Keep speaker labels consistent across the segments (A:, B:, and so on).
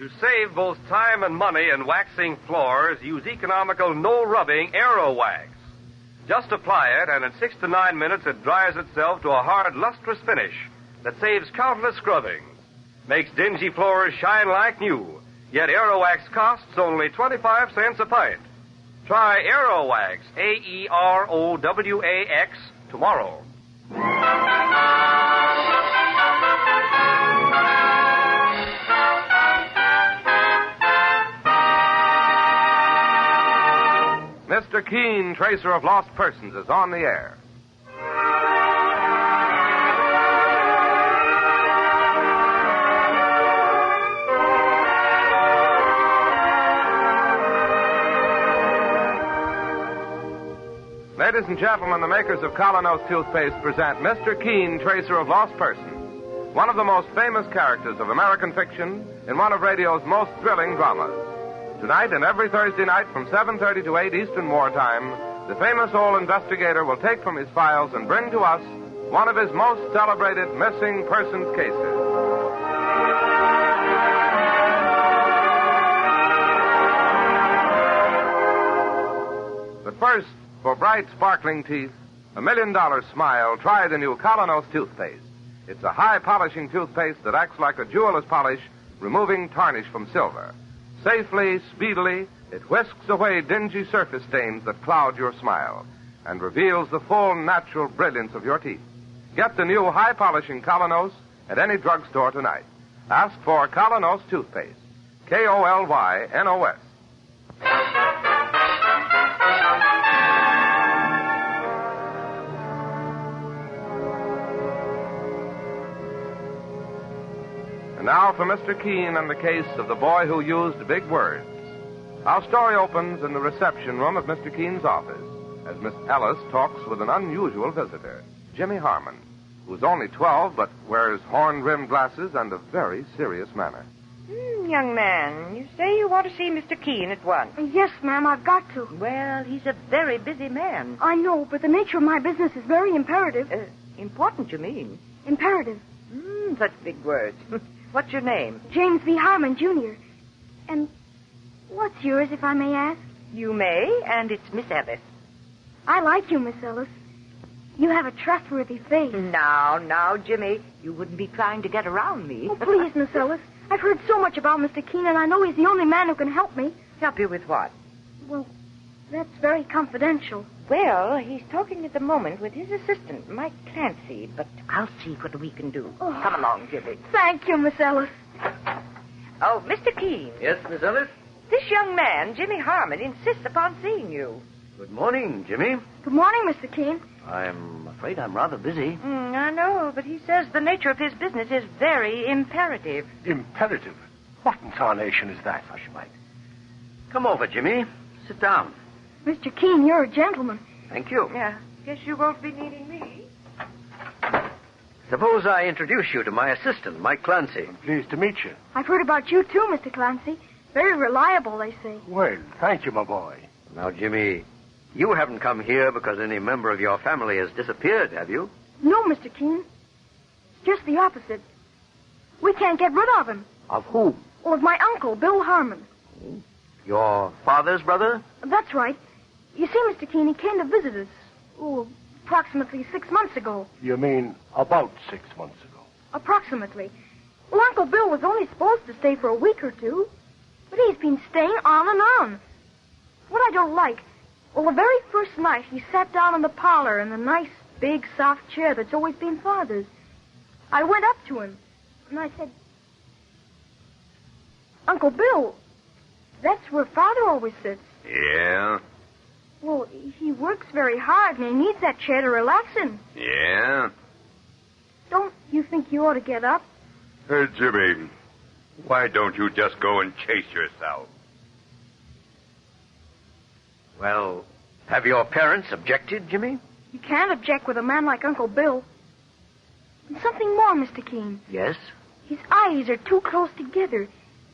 A: To save both time and money in waxing floors, use economical no-rubbing Aero Wax. Just apply it, and in 6 to 9 minutes it dries itself to a hard, lustrous finish that saves countless scrubbings. Makes dingy floors shine like new. Yet Aero Wax costs only 25 cents a pint. Try Aero Wax, Aerowax, tomorrow. Mr. Keen, Tracer of Lost Persons, is on the air. Ladies and gentlemen, the makers of Colonos toothpaste present Mr. Keen, Tracer of Lost Persons, one of the most famous characters of American fiction in one of radio's most thrilling dramas. Tonight and every Thursday night from 7:30 to 8 Eastern Wartime, the famous old investigator will take from his files and bring to us one of his most celebrated missing persons cases. But first, for bright, sparkling teeth, a $1 million smile, try the new Colonos toothpaste. It's a high-polishing toothpaste that acts like a jeweler's polish, removing tarnish from silver. Safely, speedily, it whisks away dingy surface stains that cloud your smile and reveals the full, natural brilliance of your teeth. Get the new high-polishing Colonos at any drugstore tonight. Ask for Colonos toothpaste. KolYnos. And now for Mr. Keen and the case of the boy who used big words. Our story opens in the reception room of Mr. Keen's office as Miss Ellis talks with an unusual visitor, Jimmy Harmon, who's only 12 but wears horn-rimmed glasses and a very serious manner.
B: Young man, you say you want to see Mr. Keen at once.
C: Yes, ma'am, I've got to.
B: Well, he's a very busy man.
C: I know, but the nature of my business is very imperative.
B: Important, you mean?
C: Imperative.
B: Such big words. What's your name?
C: James V. Harmon, Jr. And what's yours, if I may ask?
B: You may, and it's Miss Ellis.
C: I like you, Miss Ellis. You have a trustworthy face.
B: Now, Jimmy, you wouldn't be trying to get around me.
C: Oh, please, Miss Ellis. I've heard so much about Mr. Keen, and I know he's the only man who can help me.
B: Help you with what?
C: Well, that's very confidential.
B: Well, he's talking at the moment with his assistant, Mike Clancy, but I'll see what we can do.
C: Oh.
B: Come along, Jimmy.
C: Thank you, Miss Ellis.
B: Oh, Mr. Keen.
D: Yes, Miss Ellis?
B: This young man, Jimmy Harmon, insists upon seeing you.
D: Good morning, Jimmy.
C: Good morning, Mr. Keen.
D: I'm afraid I'm rather busy.
B: I know, but he says the nature of his business is very imperative.
E: Imperative? What in tarnation is that?
D: Hush, Mike. Come over, Jimmy. Sit down.
C: Mr. Keen, you're a gentleman.
D: Thank you.
B: Yeah, guess you won't be needing me.
D: Suppose I introduce you to my assistant, Mike Clancy.
E: I'm pleased to meet you.
C: I've heard about you, too, Mr. Clancy. Very reliable, they say.
E: Well, thank you, my boy.
D: Now, Jimmy, you haven't come here because any member of your family has disappeared, have you?
C: No, Mr. Keen. It's just the opposite. We can't get rid of him.
D: Of whom?
C: Well, of my uncle, Bill Harmon.
D: Your father's brother?
C: That's right. You see, Mr. Keen, he came to visit us, approximately 6 months ago.
E: You mean about 6 months ago?
C: Approximately. Well, Uncle Bill was only supposed to stay for a week or two, but he's been staying on and on. What I don't like, well, the very first night he sat down in the parlor in the nice, big, soft chair that's always been Father's. I went up to him, and I said, Uncle Bill, that's where Father always sits.
A: Yeah?
C: Well, he works very hard, and he needs that chair to relax in.
A: Yeah?
C: Don't you think you ought to get up?
F: Jimmy, why don't you just go and chase yourself?
D: Well, have your parents objected, Jimmy?
C: You can't object with a man like Uncle Bill. And something more, Mr. Keen.
D: Yes?
C: His eyes are too close together,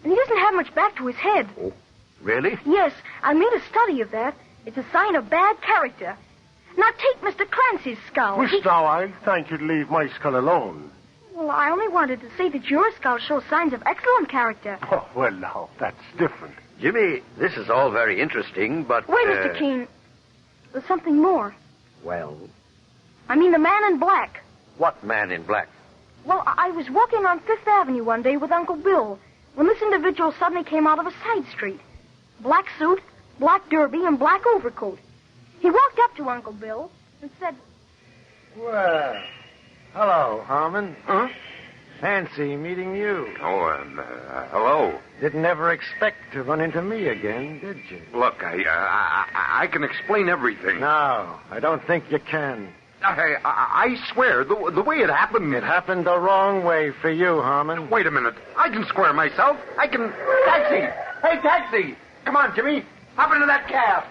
C: and he doesn't have much back to his head.
D: Oh, really?
C: Yes, I made a study of that. It's a sign of bad character. Now take Mr. Clancy's skull.
E: Miss, now, I'll thank you to leave my skull alone.
C: Well, I only wanted to say that your skull shows signs of excellent character.
E: Oh, well, now, that's different.
D: Jimmy, this is all very interesting, but...
C: Wait, Mr. Keene. There's something more.
D: Well,
C: I mean the man in black.
D: what man in black?
C: Well, I was walking on Fifth Avenue one day with Uncle Bill when this individual suddenly came out of a side street. Black suit, black derby, and black overcoat. He walked up to Uncle Bill and said,
G: Well, hello, Harmon. Huh? Fancy meeting you.
F: Oh, hello.
G: Didn't ever expect to run into me again, did you?
F: Look, I can explain everything.
G: No, I don't think you can.
F: I swear, the way it happened...
G: It happened the wrong way for you, Harmon.
F: Wait a minute. I can square myself. I can... Taxi! Hey, taxi! Come on, Jimmy. Hop into that cab.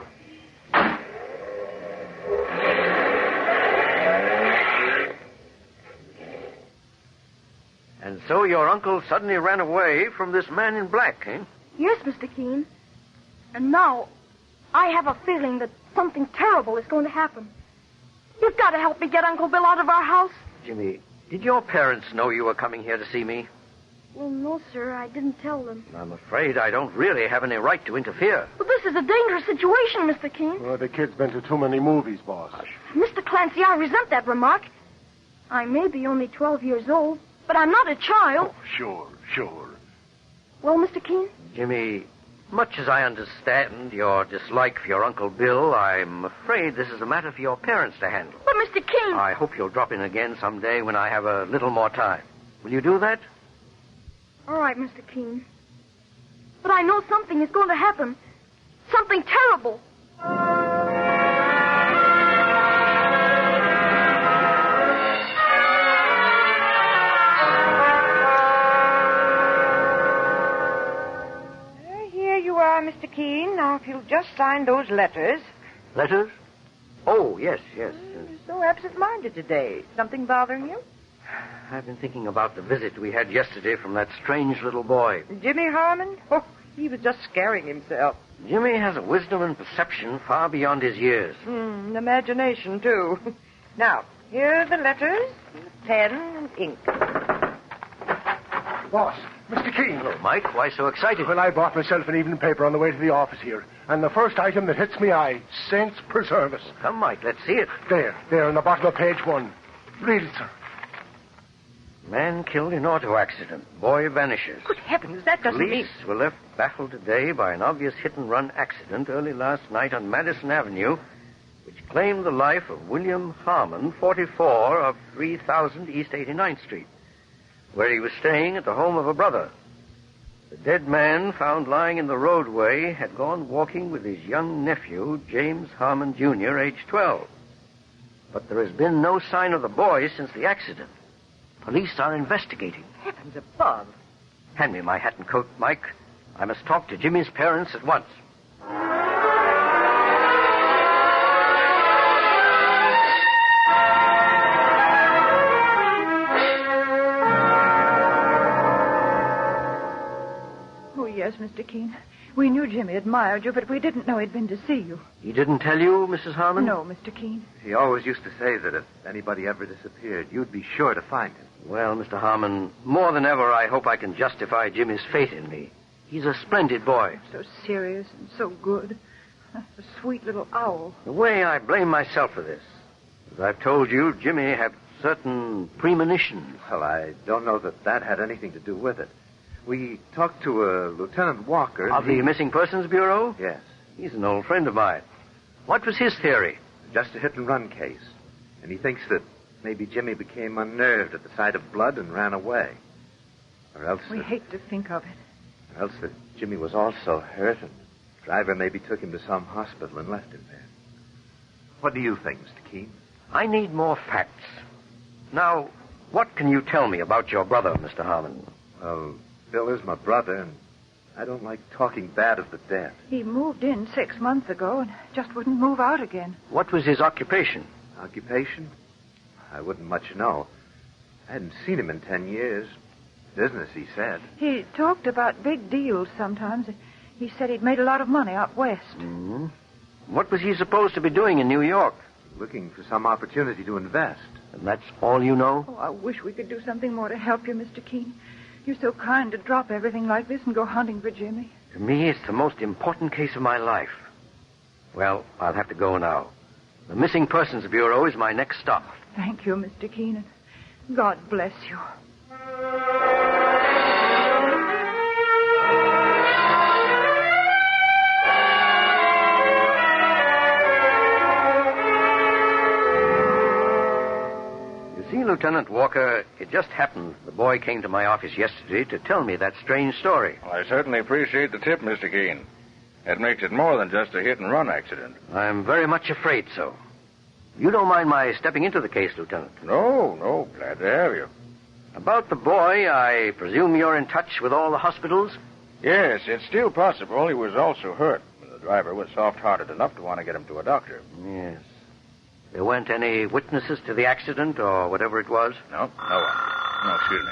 D: And so your uncle suddenly ran away from this man in black, eh?
C: Yes, Mr. Keene. And now, I have a feeling that something terrible is going to happen. You've got to help me get Uncle Bill out of our house.
D: Jimmy, did your parents know you were coming here to see me?
C: Well, no, sir, I didn't tell them.
D: I'm afraid I don't really have any right to interfere.
C: But this is a dangerous situation, Mr. Keene.
E: Well, the kid's been to too many movies, boss.
C: Mr. Clancy, I resent that remark. I may be only 12 years old, but I'm not a child.
E: Oh, sure.
C: Well, Mr. Keene?
D: Jimmy, much as I understand your dislike for your Uncle Bill, I'm afraid this is a matter for your parents to handle.
C: But, Mr. Keene...
D: I hope you'll drop in again someday when I have a little more time. Will you do that?
C: All right, Mr. Keene. But I know something is going to happen. Something terrible.
B: Here you are, Mr. Keene. Now, if you'll just sign those letters.
D: Letters? Oh, yes.
B: You're so absent-minded today. Something bothering you?
D: I've been thinking about the visit we had yesterday from that strange little boy.
B: Jimmy Harmon? Oh, he was just scaring himself.
D: Jimmy has a wisdom and perception far beyond his years.
B: Imagination, too. Now, here are the letters, pen and ink.
E: Boss, Mr. Keene.
D: Hello, Mike. Why so excited?
E: Well, I bought myself an evening paper on the way to the office here. And the first item that hits my eye, saints preserve us.
D: Come, Mike, let's see it.
E: There, on the bottom of page 1. Read it, sir.
D: Man killed in auto accident. Boy vanishes.
B: Good heavens, that doesn't mean...
D: Police were left baffled today by an obvious hit-and-run accident early last night on Madison Avenue, which claimed the life of William Harmon, 44, of 3000 East 89th Street, where he was staying at the home of a brother. The dead man, found lying in the roadway, had gone walking with his young nephew, James Harmon, Jr., age 12. But there has been no sign of the boy since the accident. Police are investigating.
B: Heavens above.
D: Hand me my hat and coat, Mike. I must talk to Jimmy's parents at once.
H: Oh, yes, Mr. Keene. We knew Jimmy admired you, but we didn't know he'd been to see you.
D: He didn't tell you, Mrs. Harmon?
H: No, Mr. Keene.
A: He always used to say that if anybody ever disappeared, you'd be sure to find him.
D: Well, Mr. Harmon, more than ever, I hope I can justify Jimmy's faith in me. He's a splendid boy.
H: So serious and so good. A sweet little owl.
D: The way I blame myself for this, as I've told you, Jimmy had certain premonitions.
A: Well, I don't know that had anything to do with it. We talked to Lieutenant Walker.
D: Of the Missing Persons Bureau?
A: Yes.
D: He's an old friend of mine. What was his theory?
A: Just a hit-and-run case. And he thinks that maybe Jimmy became unnerved at the sight of blood and ran away. Or else
H: We hate to think of it.
A: Or else that Jimmy was also hurt and the driver maybe took him to some hospital and left him there. What do you think, Mr. Keene?
D: I need more facts. Now, what can you tell me about your brother, Mr. Harmon?
A: Well, Bill is my brother, and I don't like talking bad of the dead.
H: He moved in 6 months ago and just wouldn't move out again.
D: What was his occupation?
A: Occupation? I wouldn't much know. I hadn't seen him in 10 years. Business, he said.
H: He talked about big deals sometimes. He said he'd made a lot of money out west.
D: Mm-hmm. What was he supposed to be doing in New York?
A: Looking for some opportunity to invest.
D: And that's all you know?
H: Oh, I wish we could do something more to help you, Mr. Keene. You're so kind to drop everything like this and go hunting for Jimmy.
D: To me, it's the most important case of my life. Well, I'll have to go now. The Missing Persons Bureau is my next stop.
H: Thank you, Mr. Keene. God bless you.
D: See, Lieutenant Walker, it just happened the boy came to my office yesterday to tell me that strange story.
I: Well, I certainly appreciate the tip, Mr. Keene. It makes it more than just a hit-and-run accident.
D: I'm very much afraid so. You don't mind my stepping into the case, Lieutenant?
I: No, glad to have you.
D: About the boy, I presume you're in touch with all the hospitals?
I: Yes, it's still possible he was also hurt. The driver was soft-hearted enough to want to get him to a doctor.
D: Yes. There weren't any witnesses to the accident or whatever it was?
I: No one. No, excuse me.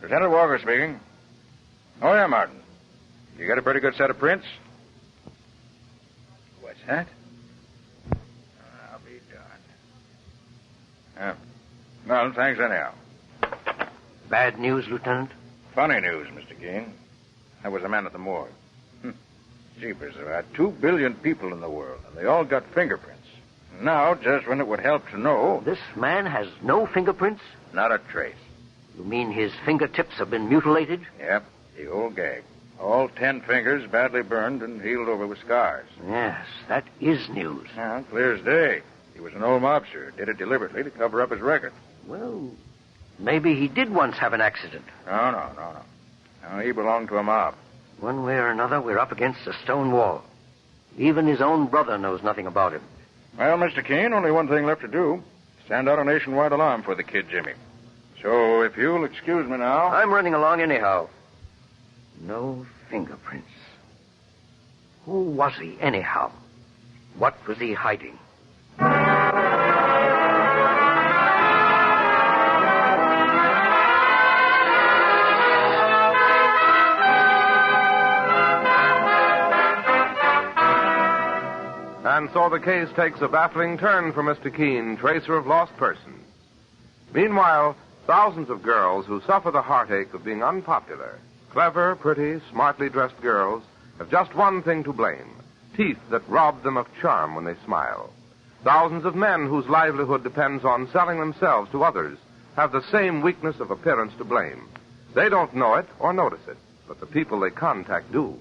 I: Lieutenant Walker speaking. Oh, yeah, Martin. You got a pretty good set of prints? What's that? I'll be darned. Yeah. Well, thanks anyhow.
D: Bad news, Lieutenant?
I: Funny news, Mr. Keene. I was a man at the morgue. Jeepers, there are 2 billion people in the world, and they all got fingerprints. Now, just when it would help to know...
D: This man has no fingerprints?
I: Not a trace.
D: You mean his fingertips have been mutilated?
I: Yep, the old gag. All 10 fingers badly burned and healed over with scars.
D: Yes, that is news.
I: Yeah, clear as day. He was an old mobster. Did it deliberately to cover up his record.
D: Well, maybe he did once have an accident.
I: No. No, he belonged to a mob.
D: One way or another, we're up against a stone wall. Even his own brother knows nothing about him.
I: Well, Mr. Keene, only one thing left to do. Stand out a nationwide alarm for the kid, Jimmy. So, if you'll excuse me now...
D: I'm running along anyhow. No fingerprints. Who was he, anyhow? What was he hiding?
A: And so the case takes a baffling turn for Mr. Keene, tracer of lost persons. Meanwhile, thousands of girls who suffer the heartache of being unpopular, clever, pretty, smartly dressed girls, have just one thing to blame: teeth that rob them of charm when they smile. Thousands of men whose livelihood depends on selling themselves to others have the same weakness of appearance to blame. They don't know it or notice it, but the people they contact do.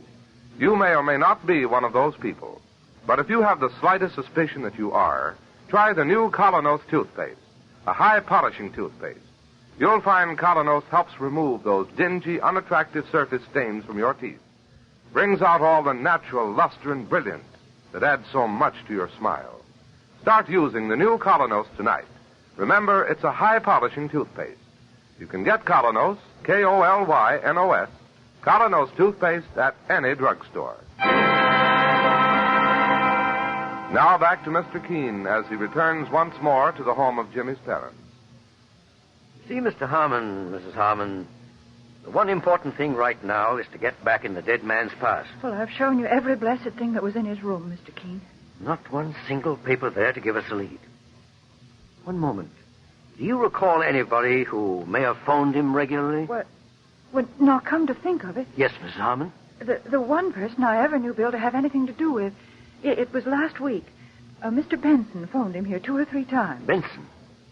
A: You may or may not be one of those people. But if you have the slightest suspicion that you are, try the new Colonos toothpaste, a high-polishing toothpaste. You'll find Colonos helps remove those dingy, unattractive surface stains from your teeth, brings out all the natural luster and brilliance that adds so much to your smile. Start using the new Colonos tonight. Remember, it's a high-polishing toothpaste. You can get Colonos, K-O-L-Y-N-O-S, Colonos toothpaste at any drugstore. Now back to Mr. Keene as he returns once more to the home of Jimmy's parents.
D: See, Mr. Harmon, Mrs. Harmon, the one important thing right now is to get back in the dead man's past.
H: Well, I've shown you every blessed thing that was in his room, Mr. Keene.
D: Not one single paper there to give us a lead. One moment. Do you recall anybody who may have phoned him regularly?
H: Well, now, come to think of it.
D: Yes, Mrs. Harmon?
H: The one person I ever knew Bill to have anything to do with, it was last week. Mr. Benson phoned him here 2 or 3 times.
D: Benson?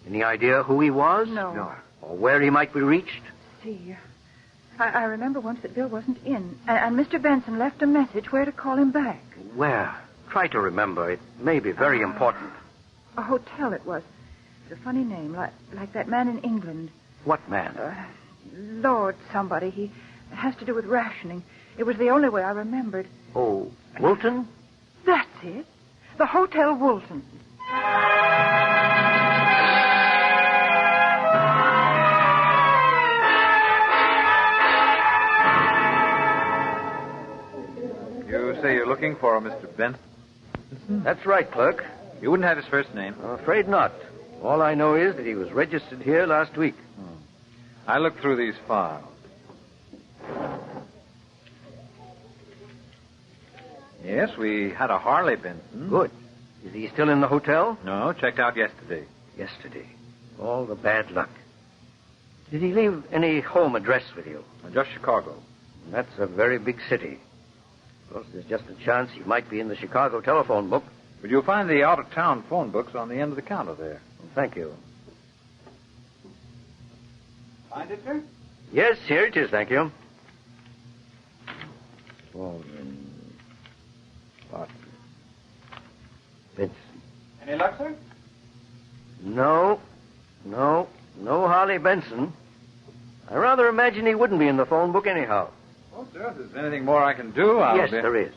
D: Any idea who he was?
H: No.
D: Or where he might be reached?
H: See, I remember once that Bill wasn't in, and Mr. Benson left a message where to call him back.
D: Where? Try to remember. It may be very important.
H: A hotel it was. It's a funny name, like that man in England.
D: What man?
H: Lord somebody. He has to do with rationing. It was the only way I remembered.
D: Oh, Woolton?
H: That's it. The Hotel Woolton.
J: You say you're looking for Mr. Benson?
D: That's right, clerk.
J: You wouldn't have his first name?
D: I'm afraid not. All I know is that he was registered here last week.
J: I looked through these files. Yes, we had a Harley Benson.
D: Good. Is he still in the hotel?
J: No, checked out yesterday.
D: Yesterday. All the bad luck. Did he leave any home address with you?
J: Just Chicago.
D: That's a very big city. Of course, there's just a chance he might be in the Chicago telephone book.
J: But you'll find the out-of-town phone books on the end of the counter there.
D: Thank you.
J: Find it, sir?
D: Yes, here it is, thank you. Baldwin. Barton. Benson.
J: Any luck, sir?
D: No, Harley Benson. I rather imagine he wouldn't be in the phone book anyhow.
J: Oh, sir, if there's anything more I can do,
D: Yes, there is.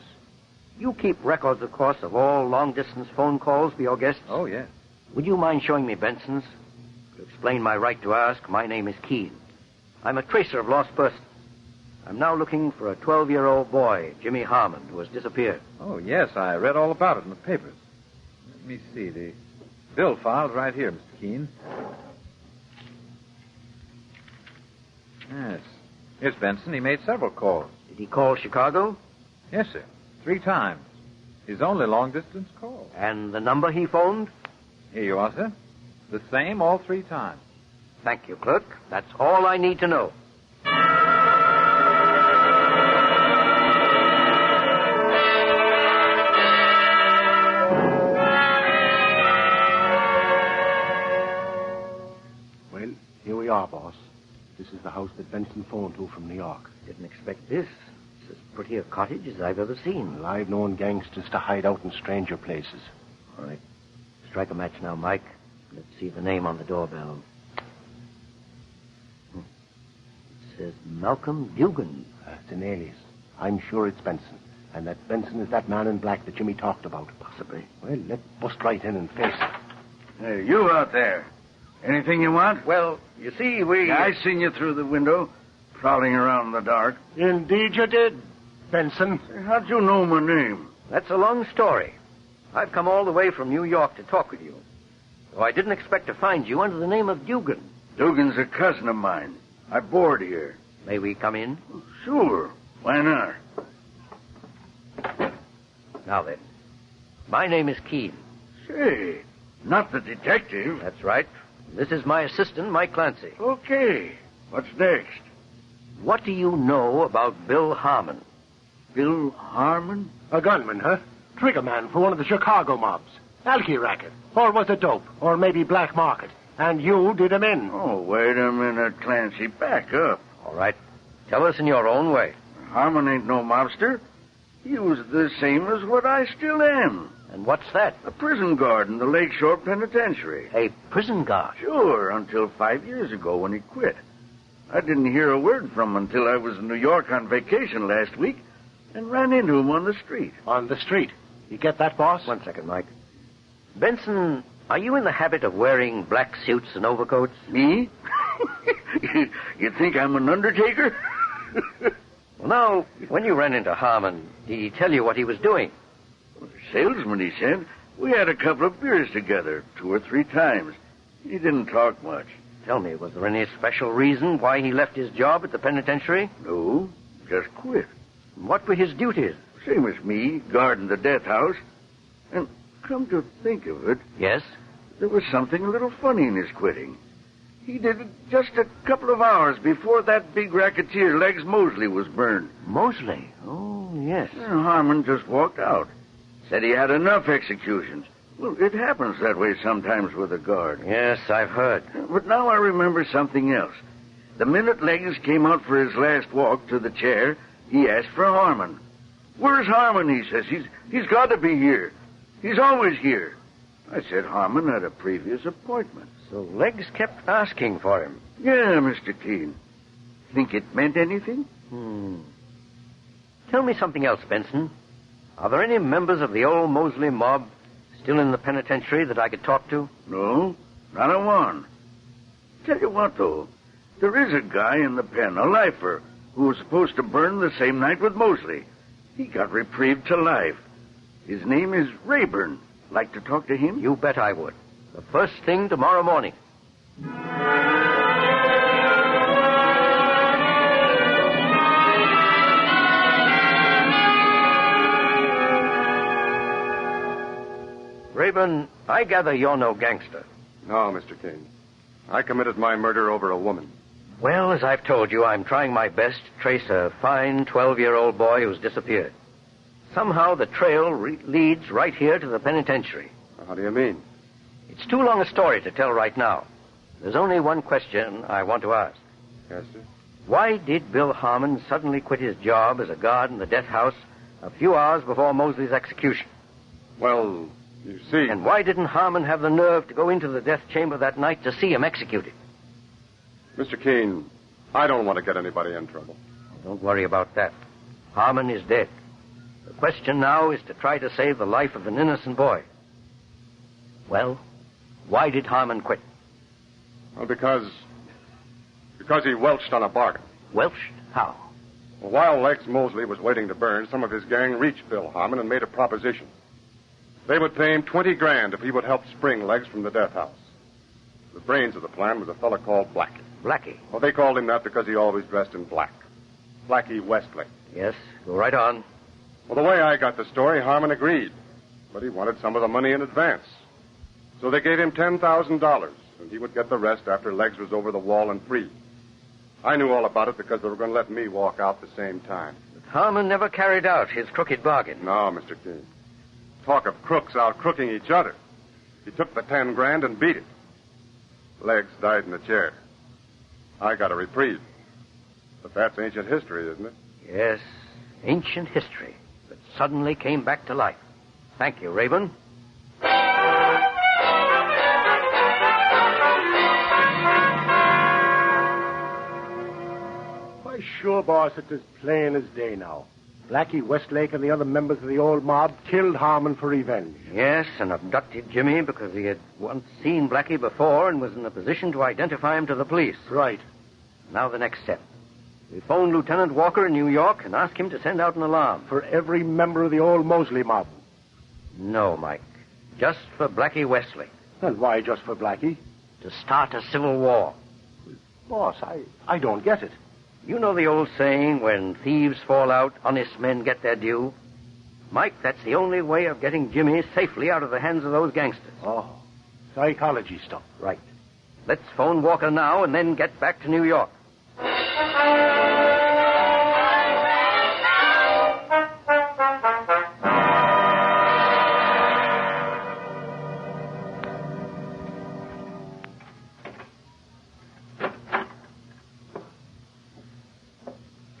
D: You keep records, of course, of all long-distance phone calls for your guests?
J: Oh, yes.
D: Would you mind showing me Benson's? To explain my right to ask, my name is Keene. I'm a tracer of lost persons. I'm now looking for a 12-year-old boy, Jimmy Harmon, who has disappeared.
J: Oh, yes, I read all about it in the papers. Let me see. The bill file's right here, Mr. Keene. Yes. Here's Benson. He made several calls.
D: Did he call Chicago?
J: Yes, sir. 3 times. His only long-distance call.
D: And the number he phoned?
J: Here you are, sir. The same all 3 times.
D: Thank you, clerk. That's all I need to know.
E: Well, here we are, boss. This is the house that Benson phoned to from New York.
D: Didn't expect this. It's as pretty a cottage as I've ever seen.
E: Well, I've known gangsters to hide out in stranger places.
D: All right. Strike a match now, Mike. Let's see the name on the doorbell. It says Malcolm Dugan.
E: It's an alias. I'm sure it's Benson. And that Benson is that man in black that Jimmy talked about.
D: Possibly.
E: Well, let's bust right in and face it.
F: Hey, you out there. Anything you want?
D: Well, you see,
F: I seen you through the window, prowling around in the dark.
E: Indeed you did, Benson.
F: How'd you know my name?
D: That's a long story. I've come all the way from New York to talk with you. Though I didn't expect to find you under the name of Dugan.
F: Dugan's a cousin of mine. I board here.
D: May we come in?
F: Sure. Why not?
D: Now then, my name is Keene.
F: Say, not the detective.
D: That's right. This is my assistant, Mike Clancy.
F: Okay. What's next?
D: What do you know about Bill Harmon?
F: Bill Harmon?
E: A gunman, huh? Trigger man for one of the Chicago mobs. Alky racket. Or was it dope? Or maybe black market. And you did him in.
F: Oh, wait a minute, Clancy. Back up.
D: All right. Tell us in your own way.
F: Harmon ain't no mobster. He was the same as what I still am.
D: And what's that?
F: A prison guard in the Lakeshore Penitentiary.
D: A prison guard?
F: Sure, until 5 years ago when he quit. I didn't hear a word from him until I was in New York on vacation last week and ran into him on the street.
E: On the street. You get that, boss?
D: 1 second, Mike. Benson, are you in the habit of wearing black suits and overcoats?
F: Me? You think I'm an undertaker?
D: Well, now, when you ran into Harmon, did he tell you what he was doing?
F: Well, the salesman, he said. We had a couple of beers together 2 or 3 times. He didn't talk much.
D: Tell me, was there any special reason why he left his job at the penitentiary?
F: No, just quit.
D: What were his duties?
F: Same as me, guarding the death house. And come to think of it...
D: Yes?
F: There was something a little funny in his quitting. He did it just a couple of hours before that big racketeer, Legs Mosley, was burned.
D: Mosley? Oh, yes.
F: Harmon just walked out. Said he had enough executions. Well, it happens that way sometimes with a guard.
D: Yes, I've heard.
F: But now I remember something else. The minute Legs came out for his last walk to the chair, he asked for Harmon. Where's Harmon, he says. He's got to be here. He's always here. I said Harmon had a previous appointment.
D: So Legs kept asking for him?
F: Yeah, Mr. Keene. Think it meant anything?
D: Tell me something else, Benson. Are there any members of the old Mosley mob still in the penitentiary that I could talk to?
F: No, not a one. Tell you what, though. There is a guy in the pen, a lifer, who was supposed to burn the same night with Mosley. He got reprieved to life. His name is Rayburn. Like to talk to him?
D: You bet I would. The first thing tomorrow morning. Rayburn, I gather you're no gangster.
K: No, Mr. Kane. I committed my murder over a woman.
D: Well, as I've told you, I'm trying my best to trace a fine 12-year-old boy who's disappeared. Somehow the trail leads right here to the penitentiary.
K: How do you mean?
D: It's too long a story to tell right now. There's only one question I want to ask.
K: Yes, sir?
D: Why did Bill Harmon suddenly quit his job as a guard in the death house a few hours before Mosley's execution?
K: Well, you see...
D: And why didn't Harmon have the nerve to go into the death chamber that night to see him executed?
K: Mr. Kane, I don't want to get anybody in trouble.
D: Don't worry about that. Harmon is dead. The question now is to try to save the life of an innocent boy. Well, why did Harmon quit?
K: Well, because he welched on a bargain.
D: Welched? How?
K: Well, while Legs Mosley was waiting to burn, some of his gang reached Bill Harmon and made a proposition. They would pay him $20,000 if he would help spring Legs from the death house. The brains of the plan was a fellow called Blackie.
D: Blackie?
K: Well, they called him that because he always dressed in black. Blackie Westlake.
D: Yes, go right on.
K: Well, the way I got the story, Harmon agreed. But he wanted some of the money in advance. So they gave him $10,000, and he would get the rest after Legs was over the wall and free. I knew all about it because they were going to let me walk out the same time.
D: But Harmon never carried out his crooked bargain.
K: No, Mr. King. Talk of crooks out crooking each other. He took the $10,000 and beat it. Legs died in the chair. I got a reprieve. But that's ancient history, isn't it?
D: Yes, ancient history that suddenly came back to life. Thank you, Raven.
E: Why, sure, boss, it's as plain as day now. Blackie Westlake and the other members of the old mob killed Harmon for revenge.
D: Yes, and abducted Jimmy because he had once seen Blackie before and was in a position to identify him to the police.
E: Right.
D: Now the next step. We phoned Lieutenant Walker in New York and asked him to send out an alarm.
E: For every member of the old Mosley mob?
D: No, Mike. Just for Blackie Westlake.
E: And why just for Blackie?
D: To start a civil war.
E: Boss, I don't get it.
D: You know the old saying, when thieves fall out, honest men get their due? Mike, that's the only way of getting Jimmy safely out of the hands of those gangsters.
E: Oh, psychology stuff.
D: Right. Let's phone Walker now and then get back to New York.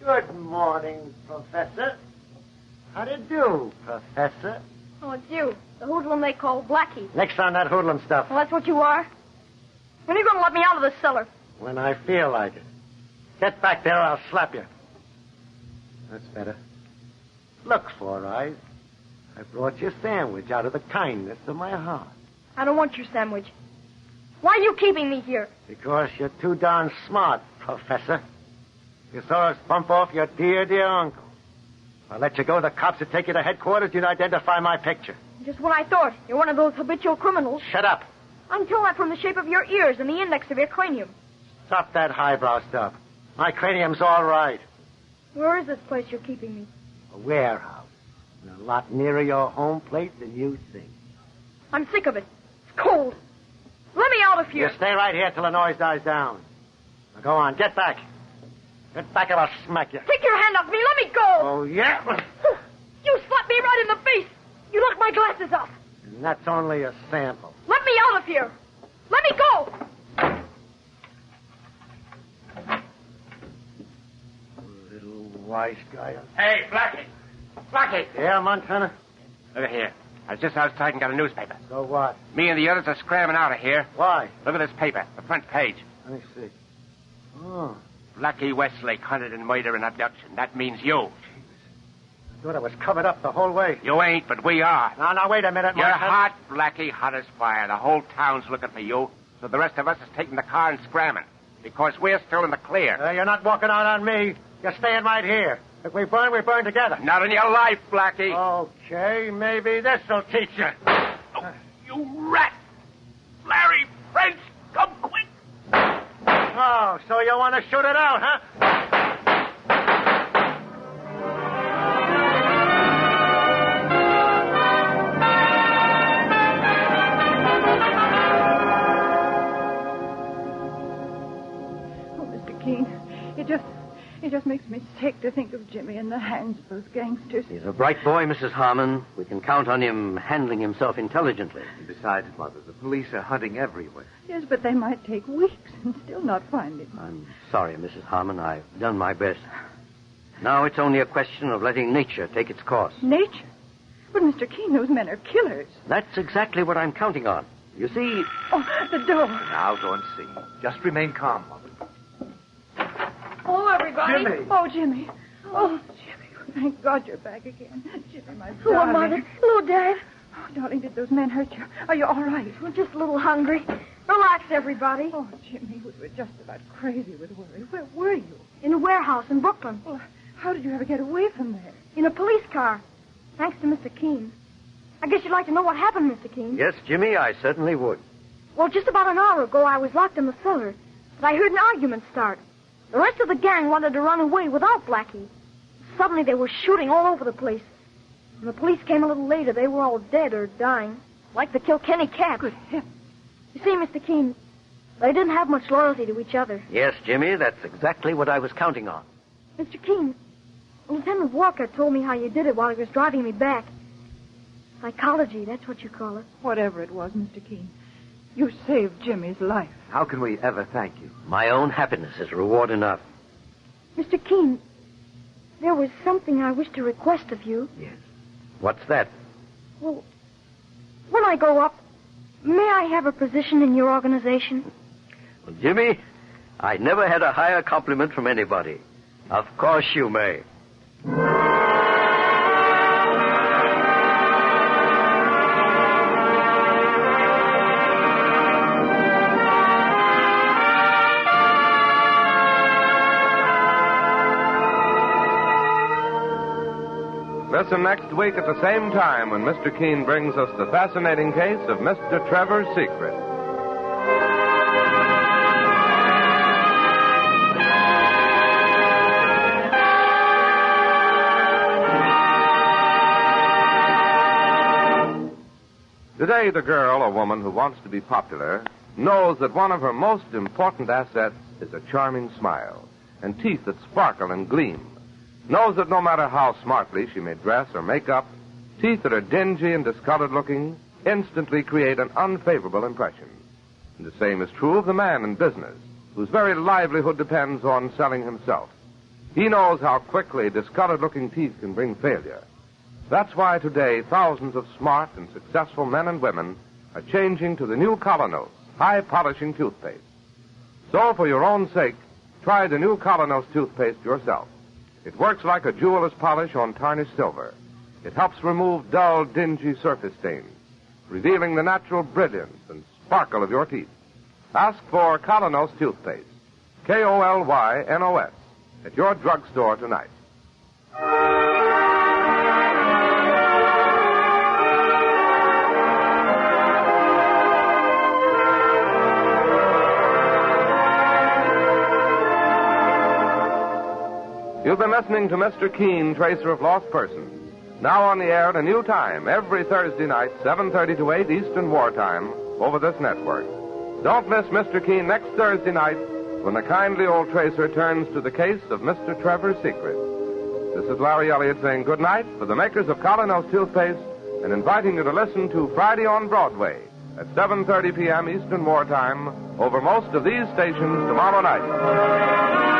G: Good morning, Professor. How do you do, Professor?
C: Oh, it's you. The hoodlum they call Blackie.
G: Next on that hoodlum stuff.
C: Well, that's what you are. When are you going to let me out of the cellar?
G: When I feel like it. Get back there or I'll slap you. That's better. Look, Four Eyes. I brought you a sandwich out of the kindness of my heart.
C: I don't want your sandwich. Why are you keeping me here?
G: Because you're too darn smart, Professor. You saw us bump off your dear uncle. I'll let you go. The cops will take you to headquarters. You'd identify my picture.
C: Just what I thought. You're one of those habitual criminals.
G: Shut up.
C: I can tell that from the shape of your ears and the index of your cranium.
G: Stop that highbrow stuff. My cranium's all right.
C: Where is this place you're keeping me?
G: A warehouse. And a lot nearer your home plate than you think.
C: I'm sick of it. It's cold. Let me out of here.
G: You stay right here till the noise dies down. Now go on. Get back. Get back or I'll smack you.
C: Take your hand off me. Let me go.
G: Oh, yeah?
C: You slapped me right in the face. You knocked my glasses off.
G: And that's only a sample.
C: Let me out of here. Let me go.
G: Little wise guy.
E: Hey, Blackie! Blackie!
G: Yeah, Montana?
E: Look here. I was just outside and got a newspaper.
G: So what?
E: Me and the others are scrambling out of here.
G: Why?
E: Look at this paper, the front page.
G: Let me see. Oh.
E: Blackie Westlake hunted in murder and abduction. That means you.
G: I thought I was covered up the whole way.
E: You ain't, but we are.
G: Now, wait a minute,
E: You're
G: Montana.
E: hot, Blackie, hot as fire. The whole town's looking for you. So the rest of us is taking the car and scrambling. Because we're still in the clear.
G: You're not walking out on me. You're staying right here. If we burn together.
E: Not in your life, Blackie.
G: Okay, maybe this'll teach you.
E: Oh, you rat! Larry, French, come quick!
G: Oh, so you want to shoot it out, huh?
H: gangsters.
D: He's a bright boy, Mrs. Harmon. We can count on him handling himself intelligently.
J: Besides, Mother, the police are hunting everywhere.
H: Yes, but they might take weeks and still not find him.
D: I'm sorry, Mrs. Harmon. I've done my best. Now it's only a question of letting nature take its course.
H: Nature? But, Mr. Keene, those men are killers.
D: That's exactly what I'm counting on. You see...
H: Oh, the door.
J: Now go and see. Just remain calm, Mother.
C: Hello, everybody.
J: Jimmy.
H: Oh, Jimmy. Oh, Jimmy. Thank God you're back again. Jimmy, my
C: Hello,
H: darling.
C: Mother. Hello, Dad.
H: Oh, darling, did those men hurt you? Are you all right?
C: We're just a little hungry. Relax, everybody.
H: Oh, Jimmy, we were just about crazy with worry. Where were you?
C: In a warehouse in Brooklyn.
H: Well, how did you ever get away from there?
C: In a police car. Thanks to Mr. Keene. I guess you'd like to know what happened, Mr. Keene.
D: Yes, Jimmy, I certainly would.
C: Well, just about an hour ago, I was locked in the cellar. But I heard an argument start. The rest of the gang wanted to run away without Blackie. Suddenly, they were shooting all over the place. When the police came a little later, they were all dead or dying. Like the Kilkenny cats.
H: Good heavens.
C: You see, Mr. Keene, they didn't have much loyalty to each other.
D: Yes, Jimmy, that's exactly what I was counting on.
C: Mr. Keene, Lieutenant Walker told me how you did it while he was driving me back. Psychology, that's what you call it.
H: Whatever it was, Mr. Keene, you saved Jimmy's life.
J: How can we ever thank you?
D: My own happiness is reward enough.
C: Mr. Keene, there was something I wish to request of you.
D: Yes. What's that?
C: Well, when I grow up, may I have a position in your organization?
D: Well, Jimmy, I never had a higher compliment from anybody. Of course you may.
A: Listen next week at the same time when Mr. Keene brings us the fascinating case of Mr. Trevor's secret. Today, the girl or woman who wants to be popular knows that one of her most important assets is a charming smile and teeth that sparkle and gleam. Knows that no matter how smartly she may dress or make up, teeth that are dingy and discolored looking instantly create an unfavorable impression. And the same is true of the man in business, whose very livelihood depends on selling himself. He knows how quickly discolored looking teeth can bring failure. That's why today thousands of smart and successful men and women are changing to the new Colonos, high polishing toothpaste. So for your own sake, try the new Colonos toothpaste yourself. It works like a jeweler's polish on tarnished silver. It helps remove dull, dingy surface stains, revealing the natural brilliance and sparkle of your teeth. Ask for Colonos toothpaste, K-O-L-Y-N-O-S, at your drugstore tonight. You've been listening to Mr. Keene, Tracer of Lost Persons. Now on the air at a new time, every Thursday night, 7:30 to 8 Eastern Wartime, over this network. Don't miss Mr. Keene next Thursday night when the kindly old Tracer turns to the case of Mr. Trevor's secret. This is Larry Elliott saying good night for the makers of Colonos toothpaste and inviting you to listen to Friday on Broadway at 7:30 p.m. Eastern Wartime over most of these stations tomorrow night.